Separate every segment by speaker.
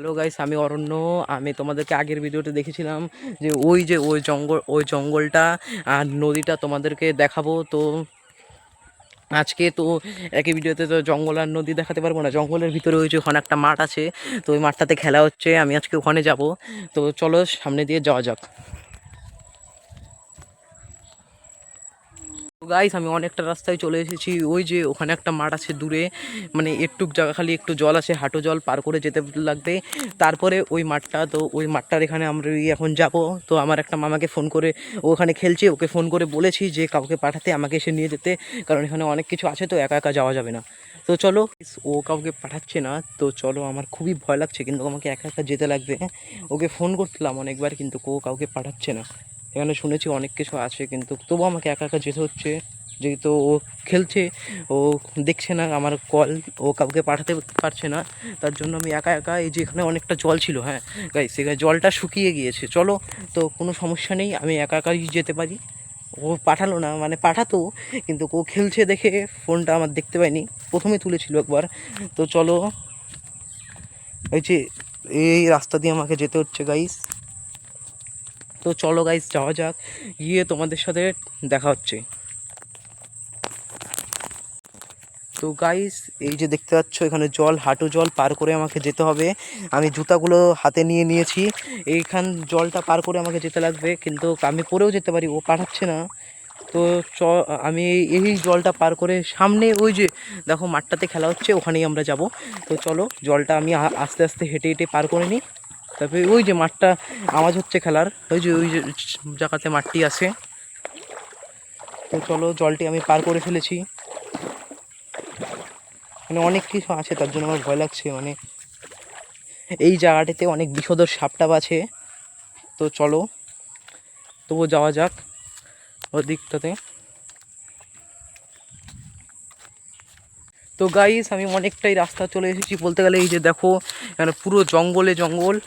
Speaker 1: Hello guys, আমি অরণ্য। আমি তোমাদেরকে আগের ভিডিওতে দেখেছিলাম যে ওই জঙ্গলটা আর নদীটা তোমাদেরকে দেখাবো। তো আজকে তো একই ভিডিওতে তো জঙ্গল আর নদী দেখাতে পারবো না। জঙ্গলের ভিতরে ওই যে ওখানে একটা মাঠ আছে, তো ওই মাঠটাতে খেলা হচ্ছে। আমি আজকে ওখানে যাব। তো চলো সামনে দিয়ে যাওয়া যাক। গাইস, আমি অনেকটা রাস্তায় চলে এসেছি। ওই যে ওখানে একটা মাঠ আছে দূরে, মানে একটুক জায়গা, খালি একটু জল আছে, হাঁটু জল পার করে যেতে লাগবে। তারপরে ওই মাঠটা, তো ওই মাঠটার এখানে আমরা এখন যাব। তো আমার একটা মামাকে ফোন করে, ও ওখানে খেলছে, ওকে ফোন করে বলেছি যে কাউকে পাঠাতে, আমাকে এসে নিয়ে যেতে, কারণ এখানে অনেক কিছু আছে, তো একা একা যাওয়া যাবে না। তো চলো, ও কাউকে পাঠাচ্ছে না, তো চলো। আমার খুবই ভয় লাগছে, কিন্তু আমাকে একা একা যেতে লাগবে। ওকে ফোন করছিলাম অনেকবার, কিন্তু ও কাউকে পাঠাচ্ছে না। এখানে শুনেছি অনেক কিছু আছে, কিন্তু তবুও আমাকে একা একা যেতে হচ্ছে, যেহেতু ও খেলছে। ও দেখছে না আমার কল, ও কাউকে পাঠাতে পারছে না। তার জন্য আমি একা একা, এই যে এখানে অনেকটা জল ছিল, হ্যাঁ গাইস, এখানে জলটা শুকিয়ে গিয়েছে। চলো, তো কোনো সমস্যা নেই, আমি একা একাই যেতে পারি। ও পাঠালো না, মানে পাঠাতো, কিন্তু ও খেলছে দেখে ফোনটা আমার দেখতে পাইনি। প্রথমে তুলেছিল একবার। তো চলো, এই যে এই রাস্তা দিয়ে আমাকে যেতে হচ্ছে গাইস। তো চলো গাইস, যাওয়া যাক, গিয়ে তোমাদের সাথে দেখা হচ্ছে। তো গাইস, এই যে দেখতে পাচ্ছ এখানে জল, হাঁটু জল পার করে আমাকে যেতে হবে। আমি জুতাগুলো হাতে নিয়ে নিয়েছি। এইখান জলটা পার করে আমাকে যেতে লাগবে, কিন্তু আমি পরেও যেতে পারি, ও পাঠাচ্ছে না। তো আমি এই জলটা পার করে সামনে ওই যে দেখো মাঠটাতে খেলা হচ্ছে, ওখানেই আমরা যাব। তো চলো, জলটা আমি আস্তে আস্তে হেঁটে হেঁটে পার করে নিই। তারপরে ওই যে মাঠটা আওয়াজ হচ্ছে খেলার, ওই যে জায়গাতে মাঠটি আছে। তো চলো, জলটি আমি পার করে ফেলেছি। মানে অনেক কিছু আছে, তার জন্য আমার ভয় লাগছে। মানে এই জায়গাটিতে অনেক বিষধর সাপটাপ আছে। তো চলো, তবুও যাওয়া যাক ওই দিকটাতে। তো গাইস, আমি অনেকটাই রাস্তা চলে এসেছি বলতে গেলে। এই যে দেখো, এখানে পুরো জঙ্গলে জঙ্গল।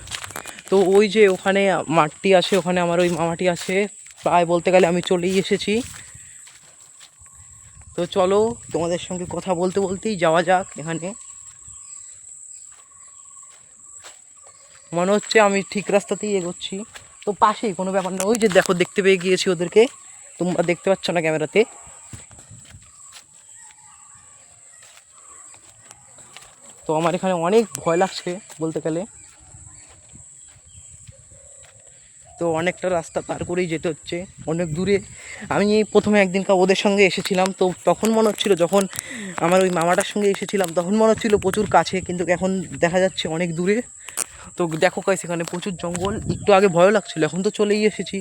Speaker 1: তো ওই যে ওখানে মাঠটি আছে, ওখানে আমার ওই মামাটি আছে। প্রায় বলতে গেলে আমি চলেই এসেছি। তো চলো, তোমাদের সঙ্গে কথা বলতে বলতেই যাওয়া যাক। এখানে মনে হচ্ছে আমি ঠিক রাস্তাতেই এগোচ্ছি। তো পাশেই, কোনো ব্যাপার না। ওই যে দেখো, দেখতে পেয়ে গিয়েছি ওদেরকে। তোমরা দেখতে পাচ্ছ না ক্যামেরাতে। তো আমার এখানে অনেক ভয় লাগছে বলতে গেলে। তো অনেকটা রাস্তা পার করেই যেতে হচ্ছে, অনেক দূরে। আমি প্রথমে একদিনকার ওদের সঙ্গে এসেছিলাম, তো তখন মনে হচ্ছিলো, যখন আমার ওই মামাটার সঙ্গে এসেছিলাম তখন মনে হচ্ছিলো প্রচুর কাছে, কিন্তু এখন দেখা যাচ্ছে অনেক দূরে। তো দেখো গাইস, এখানে প্রচুর জঙ্গল। একটু আগে ভয় লাগছিলো, এখন তো চলেই এসেছি।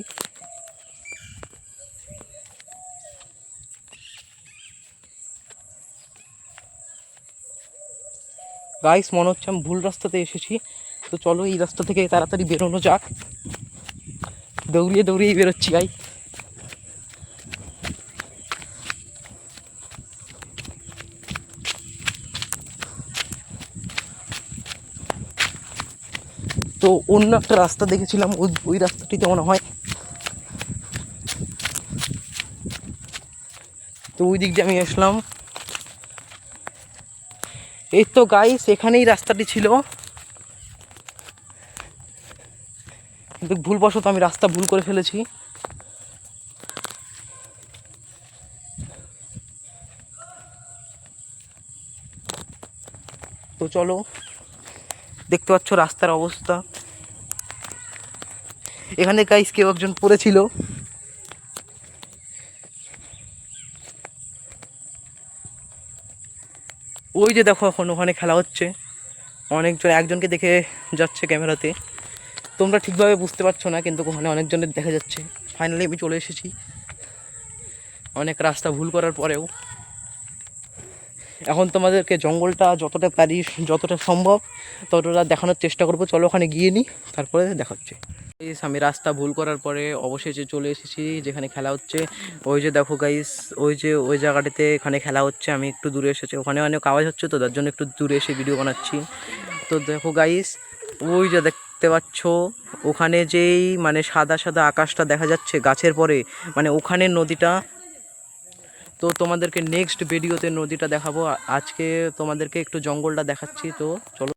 Speaker 1: গাইস, মনে হচ্ছে আমি ভুল রাস্তাতে এসেছি। তো চলো, এই রাস্তা থেকে তাড়াতাড়ি বেরোনো যাক। দৌড়িয়ে দৌড়িয়েই বেরোচ্ছি গাই। তো অন্য একটা রাস্তা দেখেছিলাম, ওই রাস্তাটিতে মনে হয়। তো ওই দিক দিয়ে আমি আসলাম। এই তো গাইস, এখানেই রাস্তাটি ছিল, কিন্তু ভুলবশত আমি রাস্তা ভুল করে ফেলেছি। তো চলো, দেখতে পাচ্ছ রাস্তার অবস্থা। এখানে গাইস কেউ একজন পড়েছিল। ওই যে দেখো, এখন ওখানে খেলা হচ্ছে। অনেকজন, একজনকে দেখে যাচ্ছে ক্যামেরাতে। তোমরা ঠিকভাবে বুঝতে পারছো না, কিন্তু ওখানে অনেকজনের দেখা যাচ্ছে। ফাইনালি আমি চলে এসেছি, অনেক রাস্তা ভুল করার পরেও। এখন তোমাদেরকে জঙ্গলটা যতটা পারি, যতটা সম্ভব ততটা দেখানোর চেষ্টা করবো। চলো ওখানে গিয়ে নিই, তারপরে দেখা হচ্ছে। আমি রাস্তা ভুল করার পরে অবশেষে চলে এসেছি যেখানে খেলা হচ্ছে। ওই যে দেখো গাইস, ওই যে ওই জায়গাটিতে এখানে খেলা হচ্ছে। আমি একটু দূরে এসেছি, ওখানে অনেক আওয়াজ হচ্ছে, তো তার জন্য একটু দূরে এসে ভিডিও বানাচ্ছি। তো দেখো গাইস, ওই যে দেখতে পাচ্ছ, ওখানে যেই মানে সাদা সাদা আকাশটা দেখা যাচ্ছে গাছের পরে, মানে ওখানে নদীটা। তো তোমাদেরকে নেক্সট ভিডিওতে নদীটা দেখাবো। আজকে তোমাদেরকে একটু জঙ্গলটা দেখাচ্ছি। তো চলো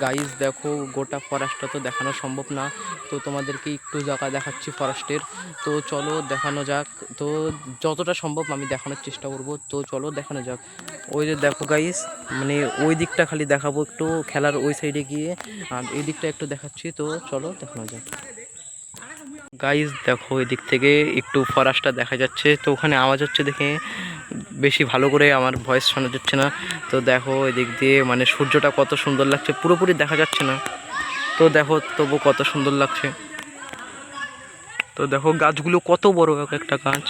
Speaker 1: গাইস দেখো গোটা ফরেস্টটা তো দেখানো সম্ভব না, তো তোমাদেরকে একটু জায়গা দেখাচ্ছি ফরেস্টের। তো চলো দেখানো যাক, তো যতটা সম্ভব আমি দেখানোর চেষ্টা করব, তো চলো দেখানো যাক। ওই যে দেখো গাইস, মানে ওই দিকটা খালি দেখাবো একটু, খেলার ওই সাইডে গিয়ে, আর এই দিকটা একটু দেখাচ্ছি, তো চলো দেখানো যাক। গাইস দেখো এই দিক থেকে একটু ফরেস্টটা দেখা যাচ্ছে, তো ওখানে আওয়াজ হচ্ছে দেখে বেশি ভালো করে আমার ভয়েস শোনা যাচ্ছে না। তো দেখো এদিক দিয়ে মানে সূর্যটা কত সুন্দর লাগছে, পুরোপুরি দেখা যাচ্ছে না, তো দেখো তবু কত সুন্দর লাগছে। তো দেখো গাছগুলো কত বড় এক একটা গাছ,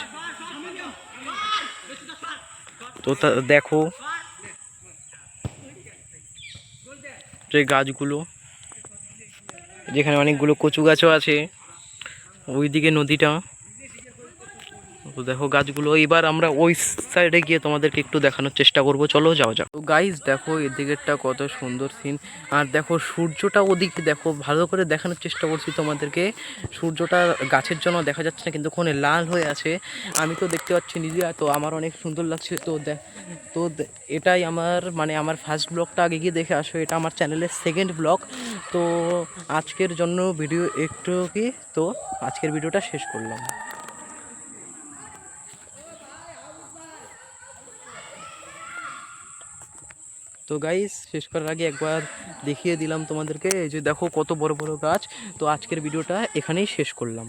Speaker 1: তো দেখো যে গাছগুলো, যেখানে অনেকগুলো কচু গাছও আছে, ওইদিকে নদীটা। তো দেখো গাছগুলো, এবার আমরা ওই সাইডে গিয়ে তোমাদেরকে একটু দেখানোর চেষ্টা করব, চলো যাওয়া যাক। তো গাইস দেখো এদিকেরটা কত সুন্দর সিন, আর দেখো সূর্যটা ওদিকে দেখো, ভালো করে দেখানোর চেষ্টা করছি তোমাদেরকে। সূর্যটা গাছের জন্য দেখা যাচ্ছে না, কিন্তু ওখানে লাল হয়ে আছে, আমি তো দেখতে পাচ্ছি নিজে, তো আমার অনেক সুন্দর লাগছে। তো এটাই আমার মানে আমার ফার্স্ট ব্লগটা আগে গিয়ে দেখে আসো, এটা আমার চ্যানেলের সেকেন্ড ব্লগ। তো আজকের জন্য ভিডিও একটু কি, তো আজকের ভিডিওটা শেষ করলাম। তো গাইস শেষ করার আগে একবার দেখিয়ে দিলাম তোমাদেরকে, এই যে দেখো কত বড় বড় গাছ। তো আজকের ভিডিওটা এখানেই শেষ করলাম।